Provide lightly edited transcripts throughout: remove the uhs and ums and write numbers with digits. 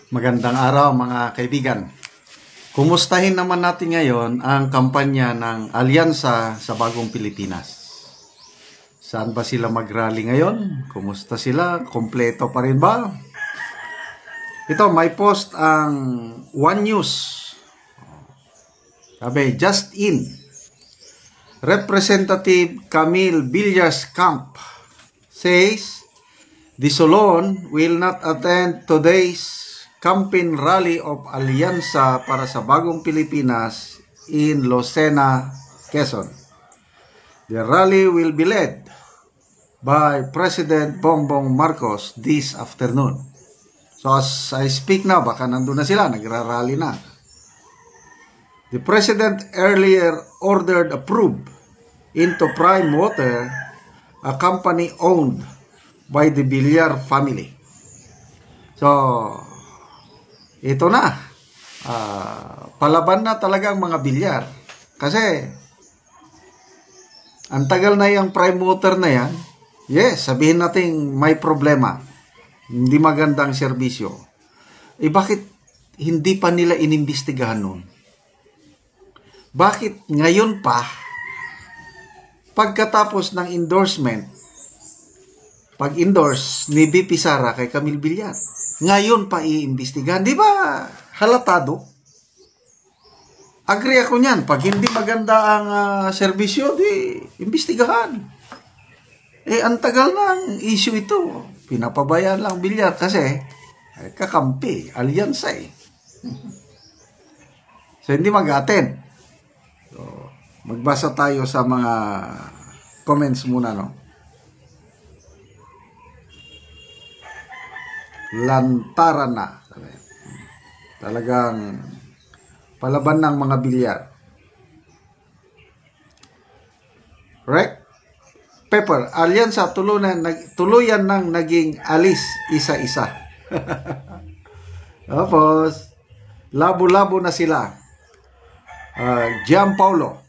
Magandang araw mga kaibigan. Kumustahin naman natin ngayon ang kampanya ng Alyansa sa Bagong Pilipinas. Saan ba sila mag-rally ngayon? Kumusta sila? Kompleto pa rin ba? Ito, may post ang One News. Sabi, just in. Representative Camille Villas Camp says Dizolon will not attend today's campaign rally of Alyansa para sa Bagong Pilipinas in Lucena, Quezon. The rally will be led by President Bongbong Marcos this afternoon. So as I speak now, baka nandun na sila, nagra-rally na. The President earlier ordered approved into Prime Water, a company owned by the Villar family. So, ito na. Palaban na talaga ang mga Villar. Kasi, ang tagal na yung Prime Water na yan. Yes, sabihin natin may problema. Hindi magandang serbisyo. Bakit hindi pa nila inimbestigahan nun? Bakit ngayon pa, pagkatapos ng endorsement, pag-endorse ni BP Sara kay Camille Villar, ngayon pa iimbestigahan? Di ba halatado? Agree ako niyan. Pag hindi maganda ang serbisyo, di imbestigahan. Ang tagal ng issue ito. Pinapabayaan lang Villar kasi kakampi, alyansa eh. So, hindi mag-attend. So, magbasa tayo sa mga comments muna, no? Lantaran na. Talagang palaban ng mga Villar. Rek Pepper, Alyansa tuluyan nang naging alis isa-isa. Tapos, labo-labo na sila. Gianpaolo.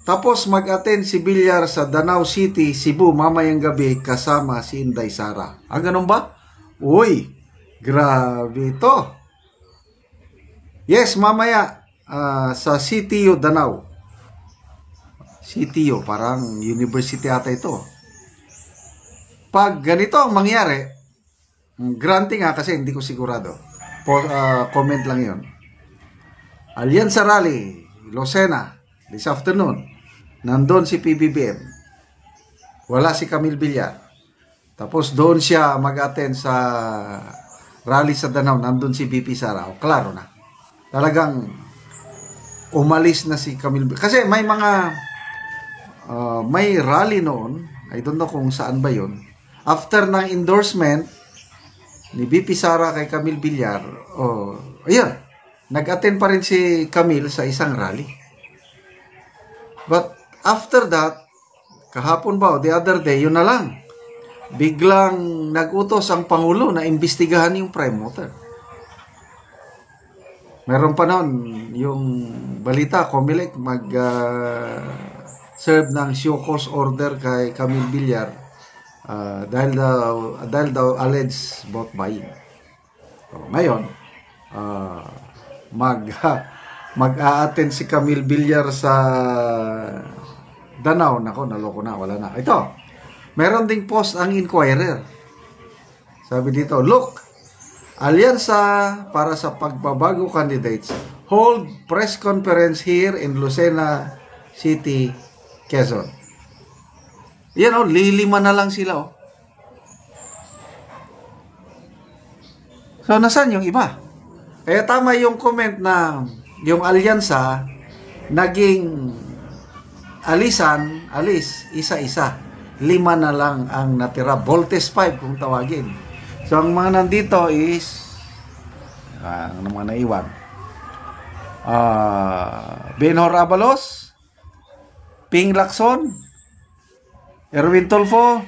Tapos mag-attend si Villar sa Danau City, Cebu mamayang gabi kasama si Inday Sara. Ganun ba? Uy, grabe ito. Yes, mamaya sa CTU Danau. CTU, parang university ata ito. Pag ganito ang mangyari, granting kasi hindi ko sigurado. Comment lang yun. Alyansa Rally, Lucena, this afternoon. Nandun si PBBM. Wala si Camille Villar. Tapos doon siya mag-attend sa rally sa Danau, nandun si BP Sara. Klaro na. Talagang umalis na si Camille. Kasi may mga may rally noon, I don't know kung saan ba yun. After ng endorsement ni BP Sara kay Camille Villar, ayun, nag-attend pa rin si Camille sa isang rally. But after that, kahapon ba, the other day, yun na lang. Biglang nag-utos ang Pangulo na imbestigahan yung Prime Water. Meron pa noon yung balita, Comelec serve ng show cause order kay Camille Villar dahil daw alleged vote buying. So, ngayon, mag-a-attend si Camille Villar sa Danau. Nako, naloko na, wala na. Ito, meron ding post ang Inquirer. Sabi dito, look, Alyansa para sa pagbabago candidates hold press conference here in Lucena City, Quezon. Yan lilima na lang sila So, nasaan yung iba? Kaya tama yung comment na yung Alyansa naging alis, isa-isa. 5 na lang ang natira. Voltes 5 kung tawagin. So, ang mga nandito is ang mga naiwan. Benhor Abalos, Ping Lacson, Erwin Tulfo,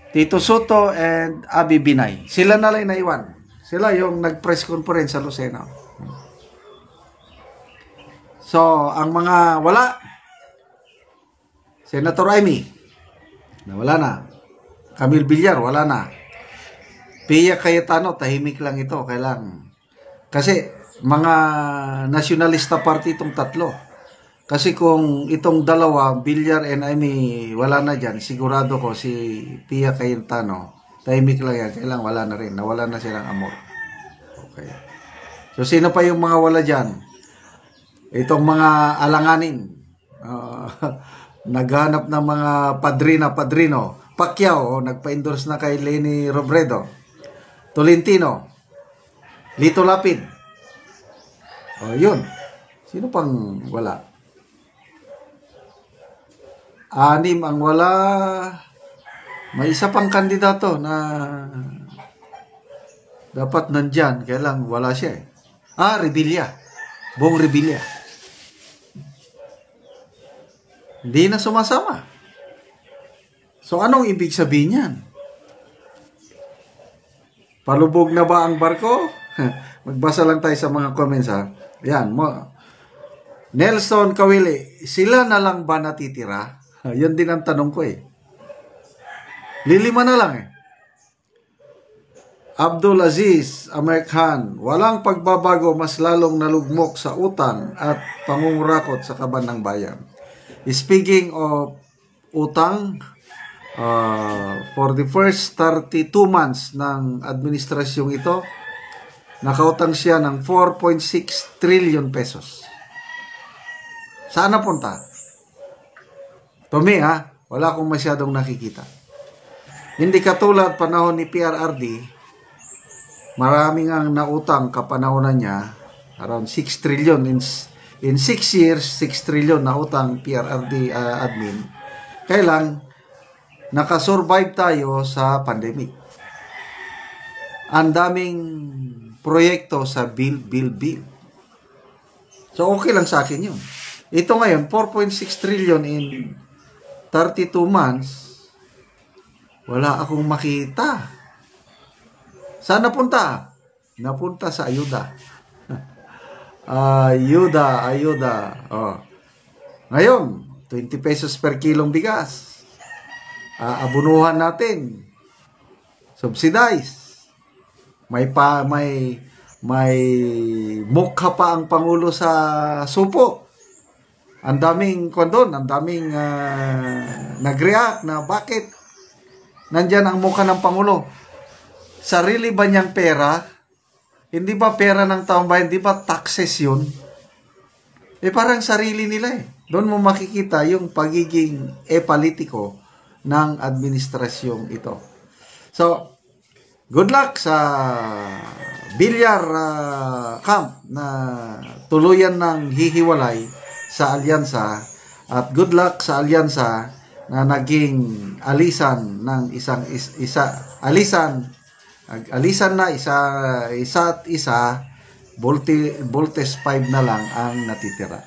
Tito Soto, and Abi Binay. Sila na lang naiwan. Sila yung nag-press conference sa Lucena. So, ang mga wala, Senator Amy, nawala na. Camille Villar, wala na. Pia Cayetano, tahimik lang ito. Kailang. Kasi, mga nationalista party itong tatlo. Kasi kung itong dalawa, Villar and Amy, wala na dyan, sigurado ko si Pia Cayetano, tahimik lang yan. Kailang wala na rin. Nawala na silang amor. Okay. So, sino pa yung mga wala dyan? Itong mga alanganin. Naghanap ng mga padrino. Pacquiao, nagpa-endorse na kay Leni Robredo. Tolentino. Lito Lapid. Yun. Sino pang wala? 6 ang wala. May isa pang kandidato na dapat nandyan. Kaya lang wala siya eh. Revilla. Bong Revilla. Hindi na sumasama. So, anong ibig sabihin yan? Palubog na ba ang barko? Magbasa lang tayo sa mga comments ha. Yan. Nelson Kawili, sila na lang ba natitira? Yan din ang tanong ko eh. Lilima na lang eh. Abdul Aziz Amerikhan, walang pagbabago, mas lalong nalugmok sa utang at pangungurakot sa kaban ng bayan. Speaking of utang, for the first 32 months ng administrasyong ito, nakautang siya ng 4.6 trillion pesos. Saan napunta? To me wala akong masyadong nakikita. Hindi katulad panahon ni PRRD, maraming ang nautang kapanahonan niya, around 6 trillion in 6 years, 6 trillion na utang PRRD admin. Kailang nakasurvive tayo sa pandemic. Ang daming proyekto sa bill. So, okay lang sa akin yun. Ito ngayon, 4.6 trillion in 32 months, wala akong makita. Saan napunta? Napunta sa ayuda. Ayuda. Ngayon, 20 pesos per kilong bigas. Abunuhan natin. Subsidize. May mukha pa ang Pangulo sa supo. Ang daming ang daming nag-react na bakit nandyan ang mukha ng Pangulo. Sarili ba niyang pera? Hindi ba pera ng taong bayan? Hindi ba taxes yun? Parang sarili nila eh. Doon mo makikita yung pagiging politiko ng administrasyong ito. So, good luck sa Villar camp na tuluyan ng hihiwalay sa alyansa, at good luck sa alyansa na naging alisan ng isa't isa, voltes 5 na lang ang natitira.